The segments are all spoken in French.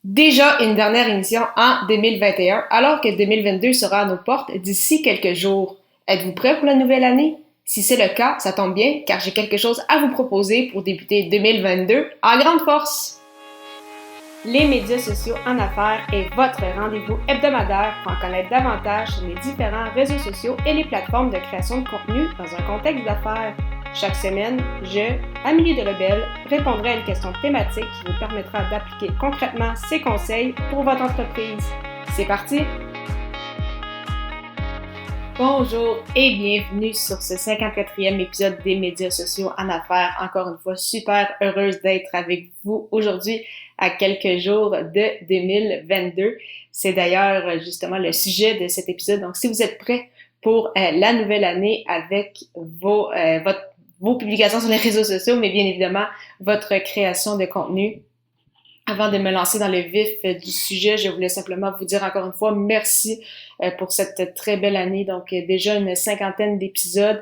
Déjà une dernière émission en 2021, alors que 2022 sera à nos portes d'ici quelques jours. Êtes-vous prêts pour la nouvelle année? Si c'est le cas, ça tombe bien, car j'ai quelque chose à vous proposer pour débuter 2022 en grande force. Les médias sociaux en affaires est votre rendez-vous hebdomadaire pour en connaître davantage sur les différents réseaux sociaux et les plateformes de création de contenu dans un contexte d'affaires. Chaque semaine, je, Amélie Delebel, répondrai à une question thématique qui vous permettra d'appliquer concrètement ces conseils pour votre entreprise. C'est parti! Bonjour et bienvenue sur ce 54e épisode des médias sociaux en affaires. Encore une fois, super heureuse d'être avec vous aujourd'hui à quelques jours de 2022. C'est d'ailleurs justement le sujet de cet épisode. Donc, si vous êtes prêts pour la nouvelle année avec vos publications sur les réseaux sociaux, mais bien évidemment, votre création de contenu. Avant de me lancer dans le vif du sujet, je voulais simplement vous dire encore une fois merci pour cette très belle année. Donc, déjà une 50aine d'épisodes,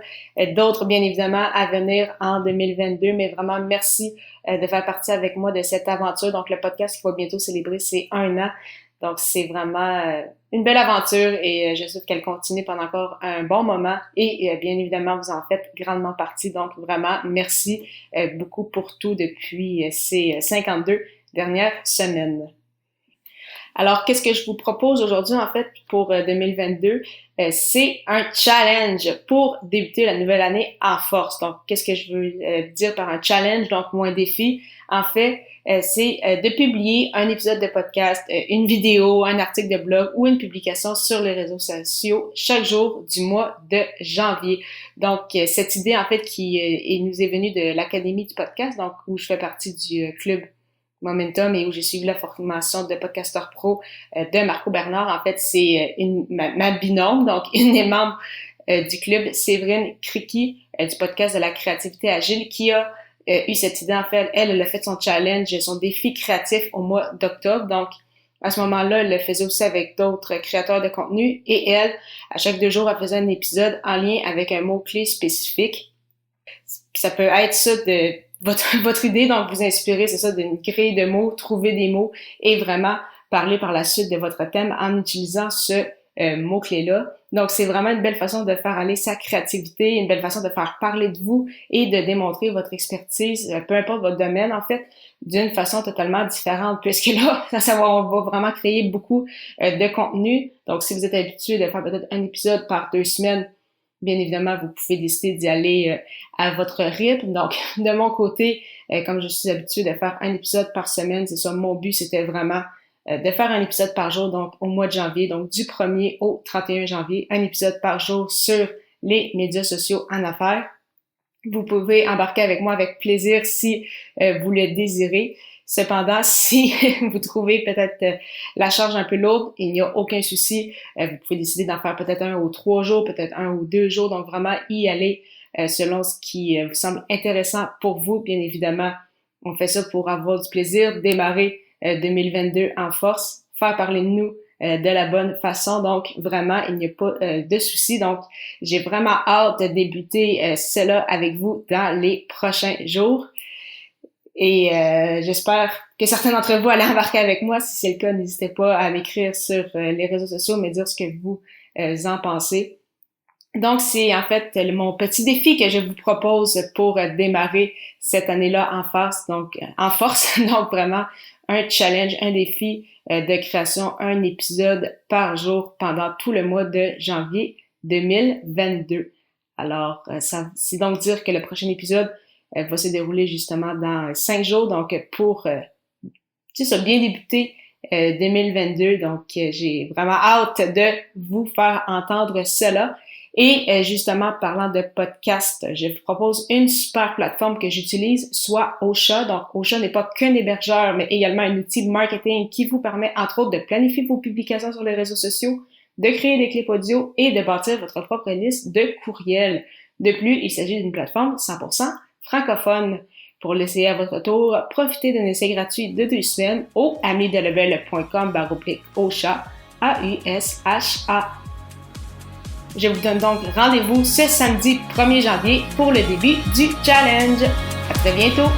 d'autres bien évidemment à venir en 2022, mais vraiment merci de faire partie avec moi de cette aventure. Donc, le podcast qui va bientôt célébrer ses 1 an. Donc, c'est vraiment une belle aventure et je souhaite qu'elle continue pendant encore un bon moment et bien évidemment, vous en faites grandement partie. Donc, vraiment, merci beaucoup pour tout depuis ces 52 dernières semaines. Alors, qu'est-ce que je vous propose aujourd'hui, en fait, pour 2022? C'est un challenge pour débuter la nouvelle année en force. Donc, qu'est-ce que je veux dire par un challenge? Donc, ou un défi. En fait, c'est de publier un épisode de podcast, une vidéo, un article de blog ou une publication sur les réseaux sociaux chaque jour du mois de janvier. Donc, cette idée, en fait, qui nous est venue de l'Académie du podcast, donc où je fais partie du club Momentum et où j'ai suivi la formation de podcasteur pro de Marco Bernard. En fait, c'est ma binôme, donc une des membres du club, Séverine Criqui, du podcast de la créativité agile, qui a eu cette idée. En fait, elle a fait son challenge, son défi créatif au mois d'octobre. Donc, à ce moment-là, elle le faisait aussi avec d'autres créateurs de contenu. Et elle, à chaque 2 jours, elle faisait un épisode en lien avec un mot-clé spécifique. Ça peut être ça de votre idée, donc vous inspirer, c'est ça, de créer de mots, trouver des mots et vraiment parler par la suite de votre thème en utilisant ce mot-clé-là. Donc, c'est vraiment une belle façon de faire aller sa créativité, une belle façon de faire parler de vous et de démontrer votre expertise, peu importe votre domaine, en fait, d'une façon totalement différente, puisque là, on va vraiment créer beaucoup de contenu. Donc, si vous êtes habitué de faire peut-être un épisode par 2 semaines, bien évidemment, vous pouvez décider d'y aller à votre rythme. Donc, de mon côté, comme je suis habituée de faire un épisode par semaine, c'est ça, mon but, c'était vraiment de faire un épisode par jour, donc au mois de janvier, donc du 1er au 31 janvier, un épisode par jour sur les médias sociaux en affaires. Vous pouvez embarquer avec moi avec plaisir si vous le désirez. Cependant, si vous trouvez peut-être la charge un peu lourde, il n'y a aucun souci. Vous pouvez décider d'en faire peut-être 1 ou 3 jours, peut-être 1 ou 2 jours. Donc, vraiment y aller selon ce qui vous semble intéressant pour vous. Bien évidemment, on fait ça pour avoir du plaisir, démarrer 2022 en force, faire parler de nous de la bonne façon. Donc, vraiment, il n'y a pas de souci. Donc, j'ai vraiment hâte de débuter cela avec vous dans les prochains jours. Et j'espère que certains d'entre vous allaient embarquer avec moi. Si c'est le cas, n'hésitez pas à m'écrire sur les réseaux sociaux, me dire ce que vous en pensez. Donc, c'est en fait mon petit défi que je vous propose pour démarrer cette année-là en force. Donc, donc vraiment un challenge, un défi de création, un épisode par jour pendant tout le mois de janvier 2022. Alors, ça, c'est donc dire que le prochain épisode va se dérouler justement dans 5 jours. Donc, pour bien débuter 2022. Donc, j'ai vraiment hâte de vous faire entendre cela. Et justement, parlant de podcast, je vous propose une super plateforme que j'utilise, soit Ocha. Donc, Ocha n'est pas qu'un hébergeur, mais également un outil de marketing qui vous permet, entre autres, de planifier vos publications sur les réseaux sociaux, de créer des clips audio et de bâtir votre propre liste de courriels. De plus, il s'agit d'une plateforme 100% francophone. Pour l'essayer à votre tour, profitez d'un essai gratuit de 2 semaines au amiedelebel.com/Ocha, AUSHA. Je vous donne donc rendez-vous ce samedi 1er janvier pour le début du challenge. À très bientôt!